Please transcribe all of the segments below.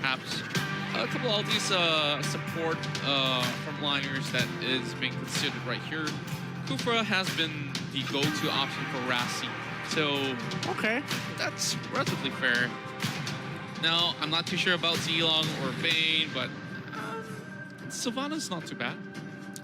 perhaps a couple of these support frontliners that is being considered right here. Kufra has been the go-to option for Rassi, so okay, that's relatively fair. Now, I'm not too sure about Zilong or Vayne, but Sylvana's not too bad.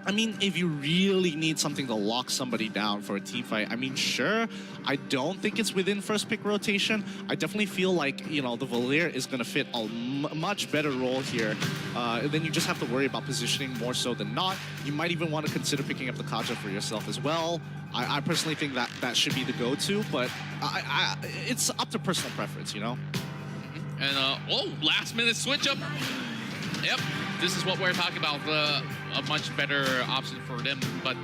I mean, if you really need something to lock somebody down for a team fight, I mean, sure. I don't think it's within first pick rotation. I definitely feel like, you know, the Valier is going to fit a much better role here. Then you just have to worry about positioning more so than not. You might even want to consider picking up the Kaja for yourself as well. I personally think that that should be the go-to, but it's up to personal preference, you know? And, oh, last minute switch up. Yep, this is what we're talking about, a much better option for them. But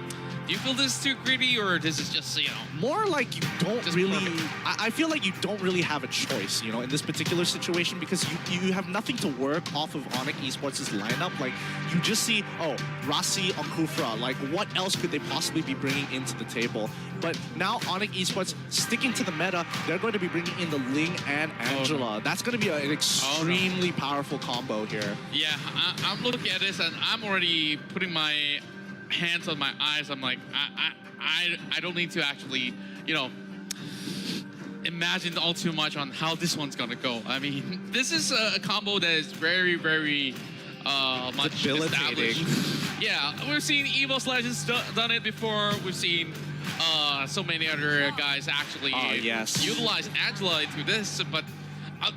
do you feel this is too greedy, or this is just, you know... More like you don't really... perfect. I feel like you don't really have a choice, you know, in this particular situation, because you have nothing to work off of ONIC Esports' lineup. Like, you just see, oh, Rassi on Kufra. Like, what else could they possibly be bringing into the table? But now ONIC Esports, sticking to the meta, they're going to be bringing in the Ling and Angela. Oh, no. That's going to be an extremely powerful combo here. Yeah, I'm looking at this, and I'm already putting my hands on my eyes. I'm like, I don't need to actually, you know, imagine all too much on how this one's gonna go. I mean, this is a combo that is very, very much established. Yeah, we've seen Evo Legends done it before. We've seen so many other guys actually utilize Angela into this, but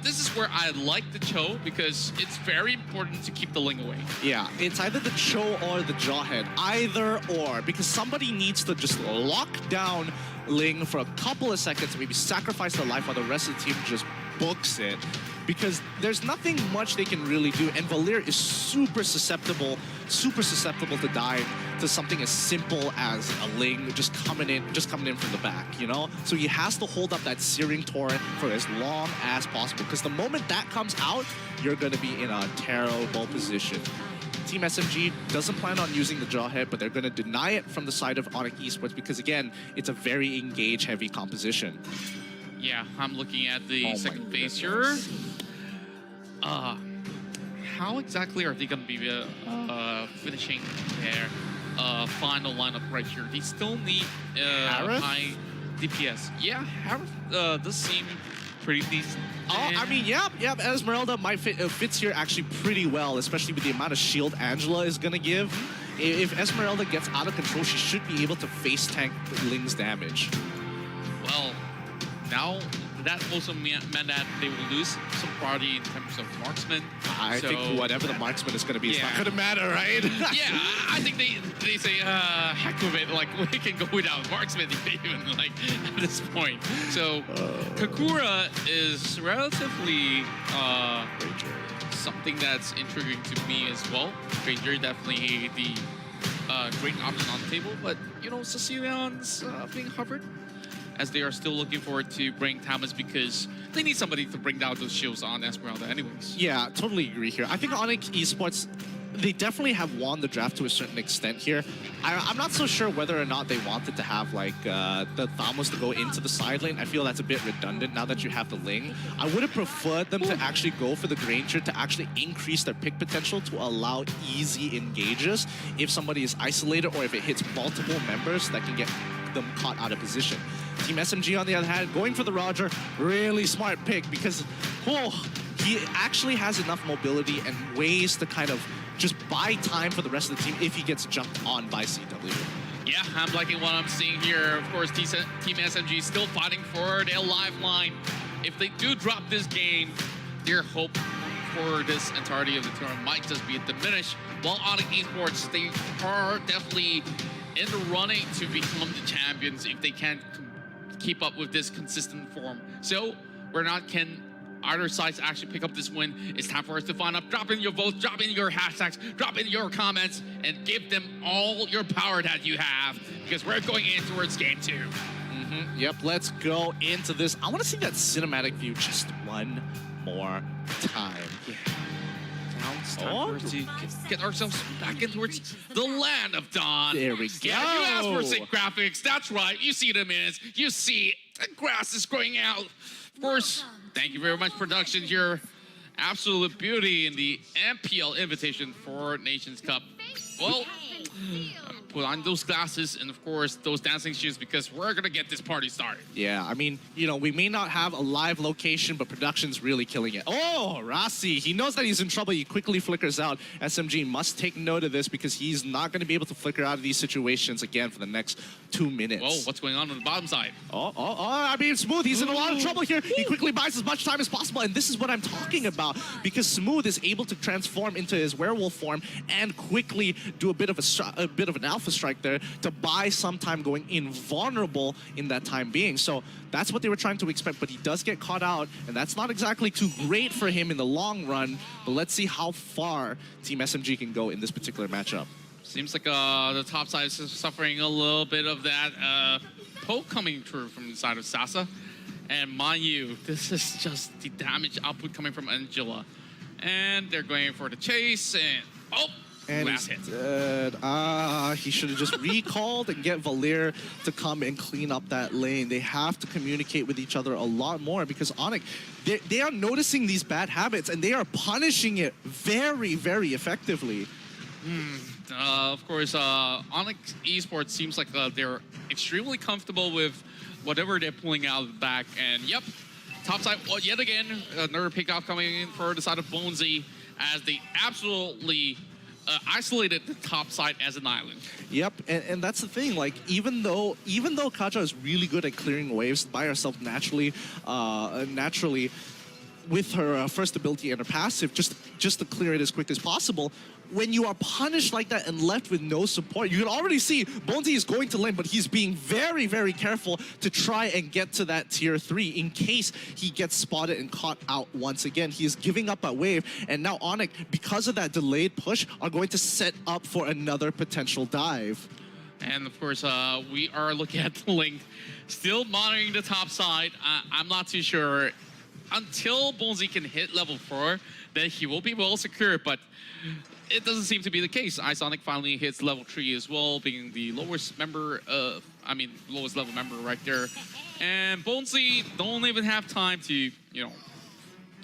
this is where I like the Cho, because it's very important to keep the Ling away. Yeah, it's either the Cho or the Jawhead. Either or, because somebody needs to just lock down Ling for a couple of seconds, maybe sacrifice their life while the rest of the team just books it. Because there's nothing much they can really do, and Valier is super susceptible to dying to something as simple as a Ling just coming in from the back, you know? So he has to hold up that Searing Torrent for as long as possible, because the moment that comes out, you're gonna be in a terrible position. Team SMG doesn't plan on using the Jawhead, but they're gonna deny it from the side of ONIC Esports, because again, it's a very engage-heavy composition. Yeah, I'm looking at the second phase here. How exactly are they going to be finishing their final lineup right here? They still need high DPS. Yeah, Harith does seem pretty decent. Oh, I mean, yep. Esmeralda might fits here actually pretty well, especially with the amount of shield Angela is going to give. If Esmeralda gets out of control, she should be able to face tank Ling's damage. Well, now that also meant that they will lose some priority in terms of marksman. I think whatever the marksman is going to be, it's not going to matter, right? Yeah, I think they say, heck with it, like, we can go without marksman even, like, at this point. So, Kakura is relatively something that's intriguing to me as well. Ranger definitely the great option on the table, but, you know, Sicilian's being hovered, as they are still looking forward to bring Tamas, because they need somebody to bring down those shields on Esmeralda anyways. Yeah, totally agree here. I think ONIC Esports, they definitely have won the draft to a certain extent here. I'm not so sure whether or not they wanted to have like the Thamos to go into the side lane. I feel that's a bit redundant now that you have the Ling. I would have preferred them to actually go for the Granger to actually increase their pick potential to allow easy engages if somebody is isolated or if it hits multiple members that can get them caught out of position. Team SMG, on the other hand, going for the Roger, really smart pick, because he actually has enough mobility and ways to kind of just buy time for the rest of the team if he gets jumped on by CW. Yeah, I'm liking what I'm seeing here. Of course, Team SMG still fighting for their lifeline. If they do drop this game, their hope for this entirety of the tournament might just be diminished. While ONIC Esports, they are definitely in the running to become the champions if they can't keep up with this consistent form. So, can either sides actually pick up this win? It's time for us to find out. Drop in your votes, drop in your hashtags, drop in your comments, and give them all your power that you have, because we're going in towards game 2. Yep, let's go into this. I want to see that cinematic view just one more time. Now it's time for us to get ourselves back in towards the land of dawn. There we go. Yeah, you asked for sick graphics. That's right. You see the minutes. You see the grass is growing out. Of course, thank you very much, production here. absolute beauty in the MPL Invitation for Nations Cup. Well, put on those glasses and, of course, those dancing shoes because we're going to get this party started. Yeah, I mean, you know, we may not have a live location, but production's really killing it. Oh, Rasi, he knows that he's in trouble. He quickly flickers out. SMG must take note of this because he's not going to be able to flicker out of these situations again for the next 2 minutes. Whoa, what's going on the bottom side? I mean, Smooth, he's in a lot of trouble here. He quickly buys as much time as possible, and this is what I'm talking about because Smooth is able to transform into his werewolf form and quickly do a bit of an alpha strike there to buy some time going invulnerable in that time being. So that's what they were trying to expect, but he does get caught out, and that's not exactly too great for him in the long run. But let's see how far Team SMG can go in this particular matchup. Seems like the top side is suffering a little bit of that poke coming through from the side of Sasa. And mind you, this is just the damage output coming from Angela. And they're going for the chase, and and last hit. He should have just recalled and get Valir to come and clean up that lane. They have to communicate with each other a lot more because ONIC, they are noticing these bad habits and they are punishing it very, very effectively. Of course, ONIC Esports seems like they're extremely comfortable with whatever they're pulling out of the back. And yep, top side, well, yet again, another pickoff coming in for the side of Bonesy as they absolutely isolated the top side as an island. Yep, and that's the thing. Like even though Kaja is really good at clearing waves by herself naturally, with her first ability and her passive, just to clear it as quick as possible. When you are punished like that and left with no support, you can already see Bonesy is going to lane, but he's being very, very careful to try and get to that tier 3 in case he gets spotted and caught out once again. He is giving up that wave, and now ONIC, because of that delayed push, are going to set up for another potential dive. And of course, we are looking at the link, still monitoring the top side. I'm not too sure. Until Bonesy can hit level 4, then he will be well secured, but it doesn't seem to be the case. Isonic finally hits level 3 as well, being the lowest member lowest level member right there. And Bonesy don't even have time to, you know,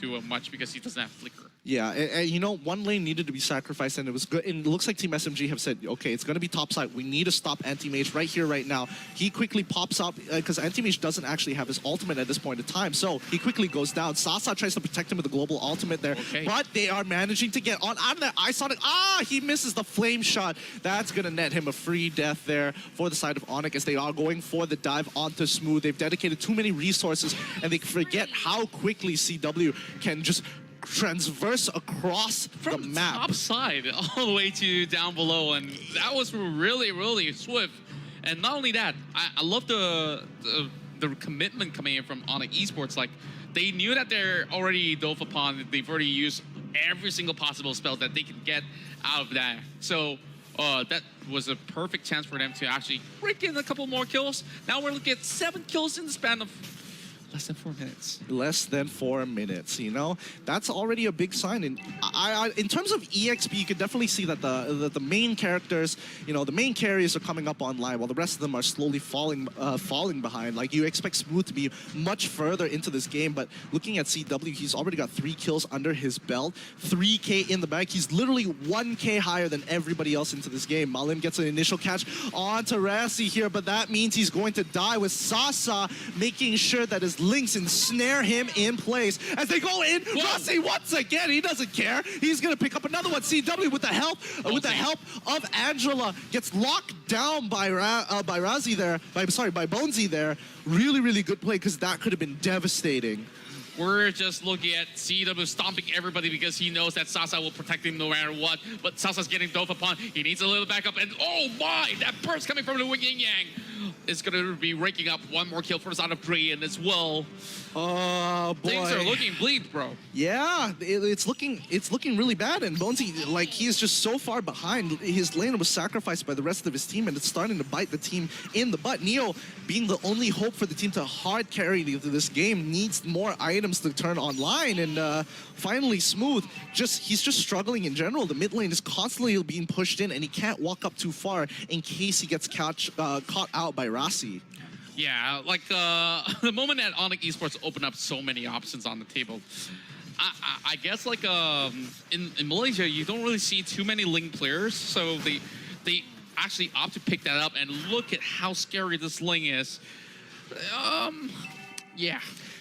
do much because he doesn't have flicker. Yeah, and you know, one lane needed to be sacrificed, and it was good. And it looks like Team SMG have said, okay, it's going to be topside. We need to stop Anti-Mage right here, right now. He quickly pops up, because Anti-Mage doesn't actually have his ultimate at this point in time, so he quickly goes down. Sasa tries to protect him with the global ultimate there, but they are managing to get on out of that. Isonic, he misses the flame shot. That's going to net him a free death there for the side of ONIC as they are going for the dive onto Smooth. They've dedicated too many resources, and they forget how quickly CW can just transverse across the map. Top side all the way to down below, and that was really, really swift. And not only that, I love the commitment coming in from ONIC Esports. Like, they knew that they're already dove upon. They've already used every single possible spell that they can get out of that. So that was a perfect chance for them to actually break in a couple more kills. Now we're looking at 7 kills in the span of less than 4 minutes. Less than 4 minutes, you know? That's already a big sign. And in terms of EXP, you can definitely see that the main characters, you know, the main carriers are coming up online while the rest of them are slowly falling behind. Like, you expect Smooth to be much further into this game, but looking at CW, he's already got 3 kills under his belt, 3K in the bag. He's literally 1K higher than everybody else into this game. Malim gets an initial catch onto Rassi here, but that means he's going to die with Sasa making sure that his links ensnare him in place as they go in. Rassi once again, he doesn't care. He's gonna pick up another one. CW with the help of Angela gets locked down by Bonesy there. Really, really good play because that could have been devastating. We're just looking at CW stomping everybody because he knows that Sasa will protect him no matter what. But Sasa's getting dove upon. He needs a little backup. And oh my, that burst coming from the Wing Yin Yang is going to be raking up one more kill for the side of Brian as well. Oh boy. Things are looking bleak, bro. Yeah, it's looking really bad. And Bonesy, like, he is just so far behind. His lane was sacrificed by the rest of his team, and it's starting to bite the team in the butt. Neo, being the only hope for the team to hard carry this game, needs more items to turn online. And finally, Smooth, he's just struggling in general. The mid lane is constantly being pushed in, and he can't walk up too far in case he gets caught out by Rassi. Yeah, like the moment that ONIC Esports opened up so many options on the table, I guess like in Malaysia, you don't really see too many Ling players, so they actually opt to pick that up, and look at how scary this Ling is. Yeah.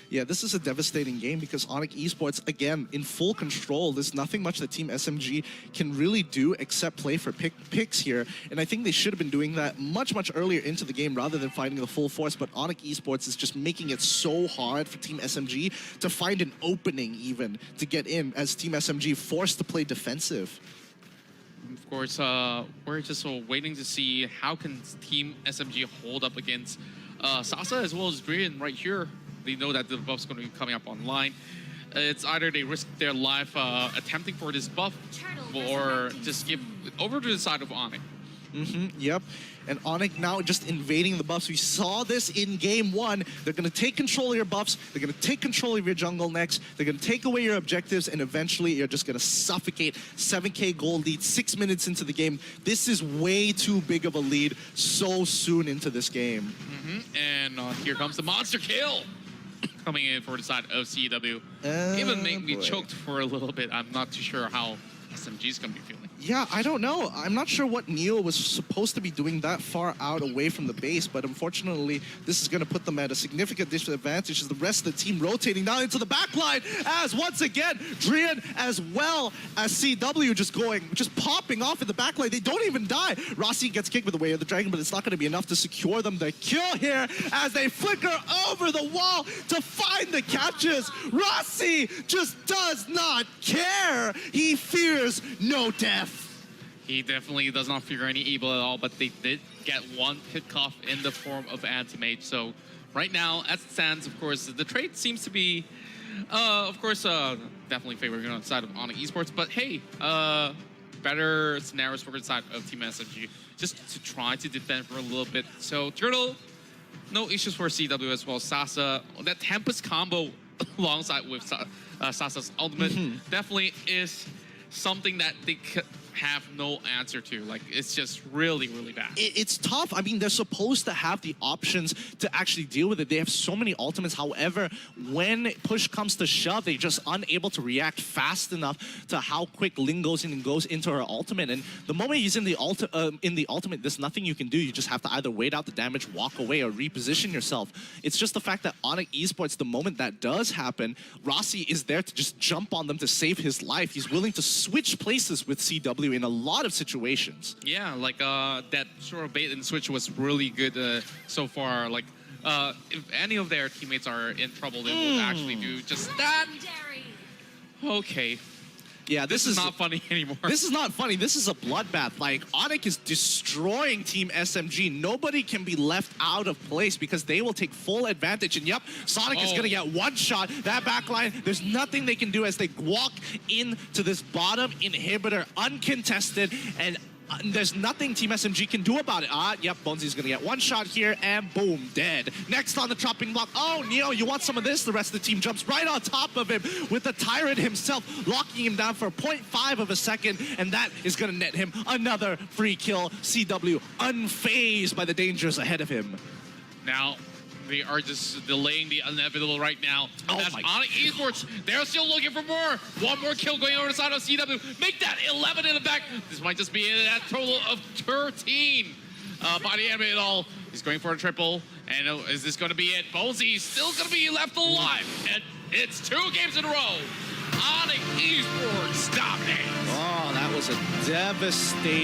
Yeah, this is a devastating game because ONIC Esports, again, in full control. There's nothing much that Team SMG can really do except play for picks here. And I think they should have been doing that much, much earlier into the game rather than fighting the full force. But ONIC Esports is just making it so hard for Team SMG to find an opening even to get in, as Team SMG forced to play defensive. Of course, we're just waiting to see how can Team SMG hold up against Sasa as well as Brian right here. They know that the buff's going to be coming up online. It's either they risk their life attempting for this buff or just give it over to the side of ONIC. Yep. And ONIC now just invading the buffs. We saw this in game 1. They're going to take control of your buffs. They're going to take control of your jungle next. They're going to take away your objectives, and eventually you're just going to suffocate. 7K gold lead, 6 minutes into the game. This is way too big of a lead so soon into this game. And here comes the monster kill. Coming in for the side of CW. Even make me choked for a little bit. I'm not too sure how SMG's going to be feeling. Yeah, I don't know. I'm not sure what Neo was supposed to be doing that far out away from the base, but unfortunately, this is going to put them at a significant disadvantage as the rest of the team rotating down into the backline, as once again, Drian as well as CW just popping off in the backline. They don't even die. Rossi gets kicked with the Way of the Dragon, but it's not going to be enough to secure them the kill here as they flicker over the wall to find the catches. Rossi just does not care. He fears no death. He definitely does not fear any evil at all, but they did get one pick-off in the form of Anti-Mage. So right now, as it stands, of course, the trade seems to be, definitely favoring on the side of ONIC Esports. But hey, better scenarios for the side of Team SMG, just to try to defend for a little bit. So Turtle, no issues for CW as well. Sasa, that Tempest combo alongside with Sasa's ultimate definitely is something that they could have no answer to. Like, it's just really, really bad. It's tough. I mean, they're supposed to have the options to actually deal with it. They have so many ultimates. However, when push comes to shove, they're just unable to react fast enough to how quick Ling goes in and goes into her ultimate. And the moment he's in the ultimate, there's nothing you can do. You just have to either wait out the damage, walk away, or reposition yourself. It's just the fact that ONIC Esports, the moment that does happen, Rossi is there to just jump on them to save his life. He's willing to switch places with CW in a lot of situations. Yeah, like that sort of bait and switch was really good so far. Like, if any of their teammates are in trouble, they will actually do just that. Okay. Yeah, this is not funny anymore. This is not funny. This is a bloodbath. Like, ONIC is destroying Team SMG. Nobody can be left out of place because they will take full advantage. And yep, Sonic is going to get one shot. That backline, there's nothing they can do as they walk into this bottom inhibitor uncontested, and there's nothing Team SMG can do about it. Yep, Bonesy's gonna get one shot here, and boom, dead. Next on the chopping block, oh, Neo, you want some of this? The rest of the team jumps right on top of him with the Tyrant himself, locking him down for 0.5 of a second, and that is gonna net him another free kill. CW unfazed by the dangers ahead of him. Now, they are just delaying the inevitable right now. That's ONIC Esports. They're still looking for more. One more kill going over the side of CW. Make that 11 in the back. This might just be a total of 13. By the end of it all, he's going for a triple. And is this going to be it? Bonesy's still going to be left alive. And it's 2 games in a row. ONIC Esports dominates. Oh, that was a devastating